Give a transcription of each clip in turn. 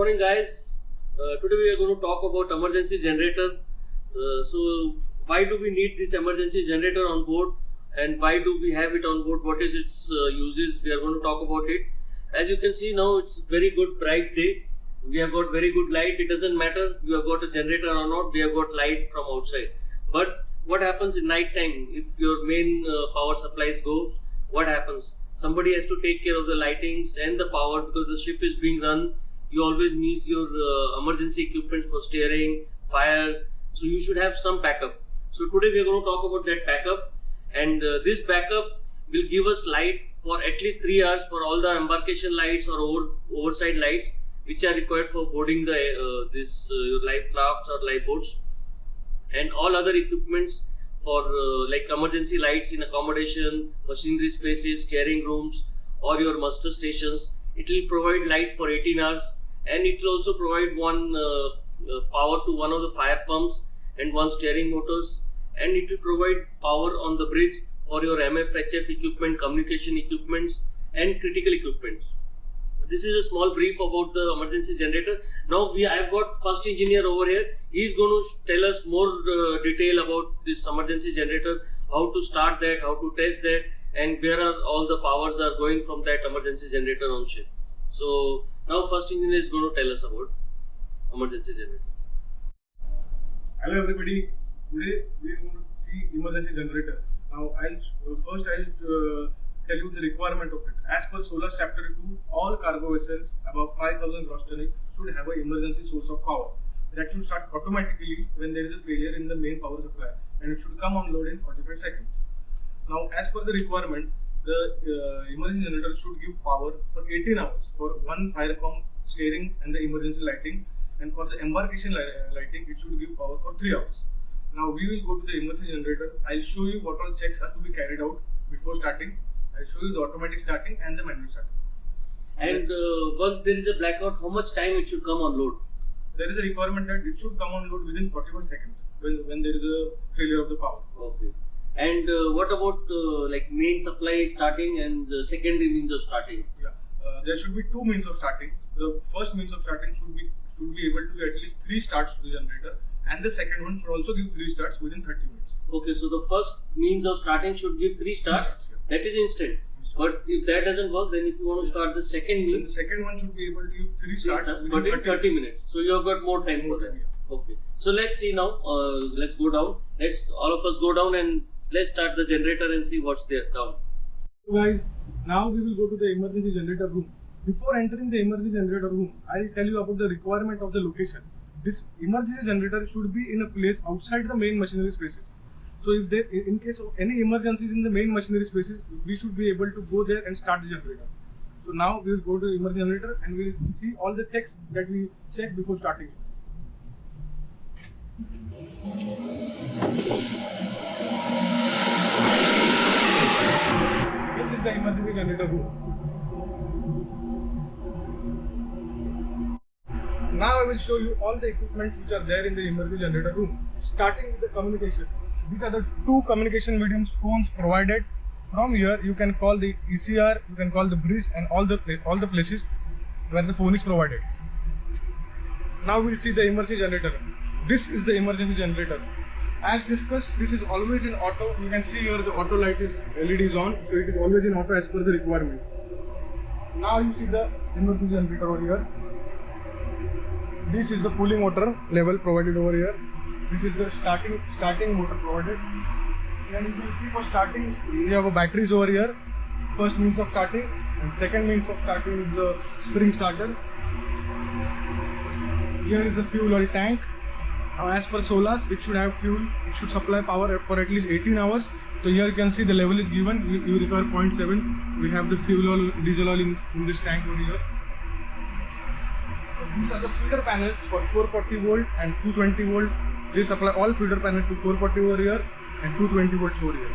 morning, guys. Today we are going to talk about emergency generator. So why do we need this emergency generator on board, and why do we have it on board? What is its uses? We are going to talk about it. As you can see now, it's very good bright day. We have got very good light. It doesn't matter you have got a generator or not. We have got light from outside. But what happens in night time if your main power supplies go? What happens? Somebody has to take care of the lightings and the power because the ship is being run. You always need your emergency equipment for steering, fires. So you should have some backup. So today we are going to talk about that backup, and this backup will give us light for at least 3 hours for all the embarkation lights or overside lights which are required for boarding the life rafts or lifeboats, and all other equipments for like emergency lights in accommodation, machinery spaces, steering rooms, or your muster stations. It will provide light for 18 hours, and it will also provide one power to one of the fire pumps and one steering motors, and it will provide power on the bridge for your MFHF equipment, communication equipments, and critical equipment. This is a small brief about the emergency generator. Now I've got first engineer over here. He's going to tell us more detail about this emergency generator, how to start that, how to test that, and where are all the powers are going from that emergency generator on ship. So now first engineer is going to tell us about emergency generator. Hello everybody. Today we are going to see emergency generator. Now I'll tell you the requirement of it. As per SOLAS Chapter 2, all cargo vessels above 5,000 gross tonnage should have an emergency source of power that should start automatically when there is a failure in the main power supply, and it should come on load in 45 seconds. Now, as per the requirement, the emergency generator should give power for 18 hours for one fire pump, steering, and the emergency lighting, and for the embarkation lighting, it should give power for 3 hours. Now, we will go to the emergency generator. I'll show you what all checks are to be carried out before starting. I'll show you the automatic starting and the manual starting. And once there is a blackout, how much time it should come on load? There is a requirement that it should come on load within 45 seconds when there is a failure of the power. Okay. And what about like main supply starting and the secondary means of starting? Yeah, there should be two means of starting. The first means of starting should be able to give at least 3 starts to the generator, and the second one should also give 3 starts within 30 minutes. Okay, so the first means of starting should give 3 starts. That is instant. But if that doesn't work, then if you want to start the second means, then the second one should be able to give 3 starts but in 30 minutes. So you have got more time for that. Yeah. Okay. So let's see now. Let's go down. Let's all of us go down and let's start the generator and see what's there down. So guys, now we will go to the emergency generator room. Before entering the emergency generator room, I'll tell you about the requirement of the location. This emergency generator should be in a place outside the main machinery spaces. So if there, in case of any emergencies in the main machinery spaces, we should be able to go there and start the generator. So now we will go to the emergency generator and we will see all the checks that we check before starting it. This is the emergency generator room. Now I will show you all the equipment which are there in the emergency generator room. Starting with the communication. These are the 2 communication medium phones provided. From here you can call the ECR, you can call the bridge, and all the places where the phone is provided. Now we'll see the emergency generator. This is the emergency generator. As discussed, this is always in auto. You can see here the auto light is LED is on, so it is always in auto as per the requirement. Now you see the emergency generator over here. This is the cooling water level provided over here. This is the starting motor provided. And you can see for starting, we have a batteries over here. First means of starting, and second means of starting is the spring starter. Here is the fuel oil tank. Now as per SOLAS, it should have fuel. It should supply power for at least 18 hours. So here you can see the level is given. You require 0.7. We have the fuel oil, diesel oil in this tank over here. These are the feeder panels for 440 volt and 220 volt. They supply all feeder panels to 440 over here and 220 volts over here.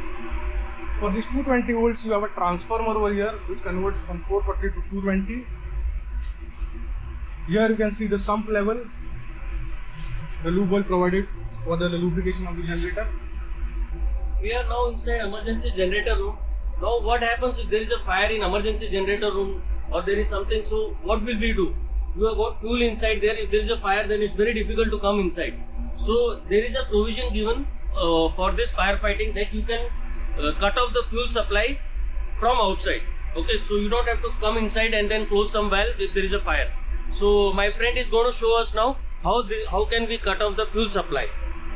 For this 220 volts, you have a transformer over here which converts from 440 to 220. Here you can see the sump level, the lube oil provided for the lubrication of the generator. We are now inside emergency generator room. Now what happens if there is a fire in emergency generator room or there is something, so what will we do? you have got fuel inside there. If there is a fire, then it's very difficult to come inside. So there is a provision given for this firefighting that you can cut off the fuel supply from outside. Okay, so you don't have to come inside and then close some valve if there is a fire. So my friend is going to show us now how can we cut off the fuel supply.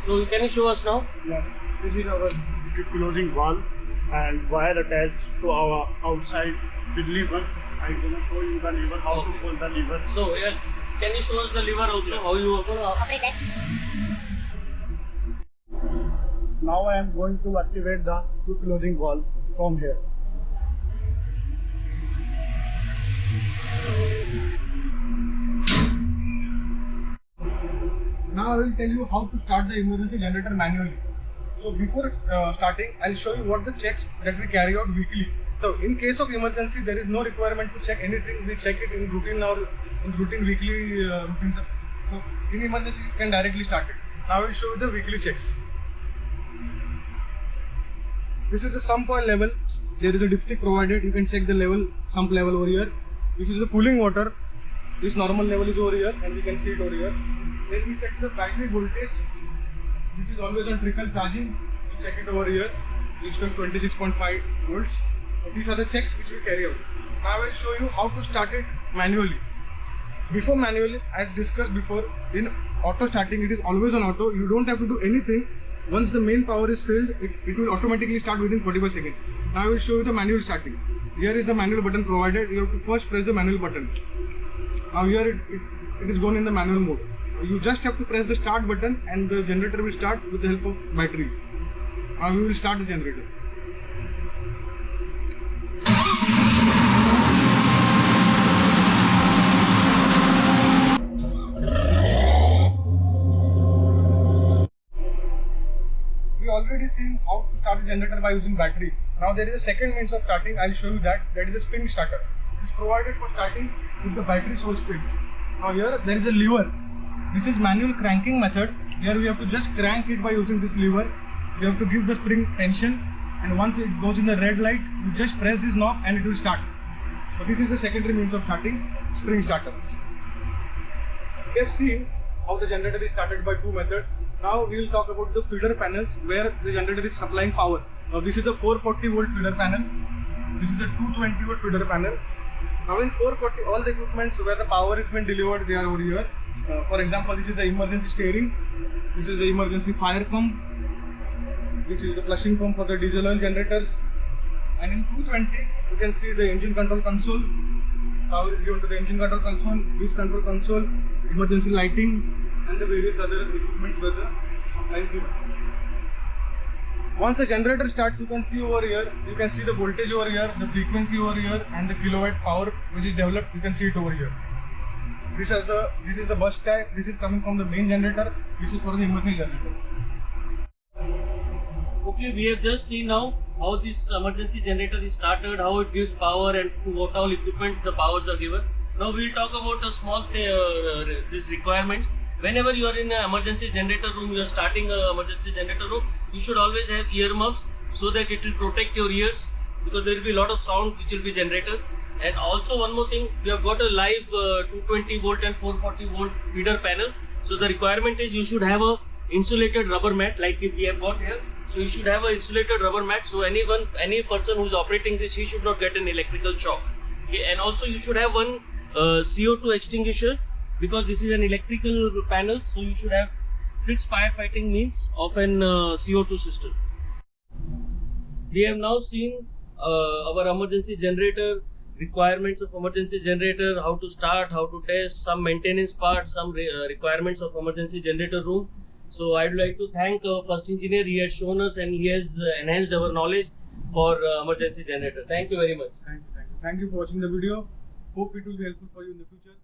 So can you show us now? Yes, this is our closing valve and wire attached to our outside with lever. I'm gonna show you the lever, how to pull the lever. So can you show us the lever also, how you are going to operate that? Now I am going to activate the closing valve from here. Now I will tell you how to start the emergency generator manually. So before starting, I'll show you what the checks that we carry out weekly. So in case of emergency, there is no requirement to check anything. We check it in routine or in routine weekly routines. So in emergency, you can directly start it. Now I will show you the weekly checks. This is the sump oil level. There is a dipstick provided. You can check the level, sump level over here. This is the cooling water. This normal level is over here, and we can see it over here. Then we check the battery voltage. This is always on trickle charging. We check it over here. This shows 26.5 volts. These are the checks which we carry out. Now I will show you how to start it manually. Before manually, as discussed before, in auto starting it is always on auto. You don't have to do anything. Once the main power is filled, it will automatically start within 45 seconds. Now I will show you the manual starting. Here is the manual button provided. You have to first press the manual button. Now here it is gone in the manual mode. You just have to press the start button and the generator will start with the help of battery. Now we will start the generator. We already seen how to start the generator by using battery. Now there is a second means of starting. I'll show you that. That is a spring starter. It is provided for starting with the battery source fix. Now here there is a lever. This is manual cranking method. Here we have to just crank it by using this lever. You have to give the spring tension, and once it goes in the red light, you just press this knob and it will start. So this is the secondary means of starting, spring starter. We have seen how the generator is started by two methods. Now we will talk about the feeder panels where the generator is supplying power. Now this is a 440 volt feeder panel. This is a 220 volt feeder panel. Now in 440, all the equipments where the power is being delivered, they are over here. For example, this is the emergency steering. This is the emergency fire pump. This is the flushing pump for the diesel oil generators. And in 220, you can see the engine control console. Power is given to the engine control console, this control console, emergency lighting, and the various other equipments where the supply is given. Once the generator starts, you can see over here, you can see the voltage over here, the frequency over here, and the kilowatt power which is developed. You can see it over here. This is the bus tag. This is coming from the main generator. This is for the emergency generator. Okay, we have just seen now how this emergency generator is started, how it gives power, and to what all equipments the powers are given. Now we will talk about a small these requirements. Whenever you are in an emergency generator room, you are starting an emergency generator room, you should always have earmuffs so that it will protect your ears, because there will be a lot of sound which will be generated. And also one more thing, we have got a live 220 volt and 440 volt feeder panel. So the requirement is you should have a insulated rubber mat like we have got here. So you should have an insulated rubber mat. So any person who is operating this, he should not get an electrical shock. Okay, and also you should have one CO2 extinguisher, because this is an electrical panel. So you should have fixed firefighting means of an CO2 system. We have now seen our emergency generator, requirements of emergency generator, how to start, how to test, some maintenance parts, some requirements of emergency generator room. So I'd like to thank our first engineer. He has shown us and he has enhanced our knowledge for emergency generator. Thank you very much. Thank you for watching the video. Hope it will be helpful for you in the future.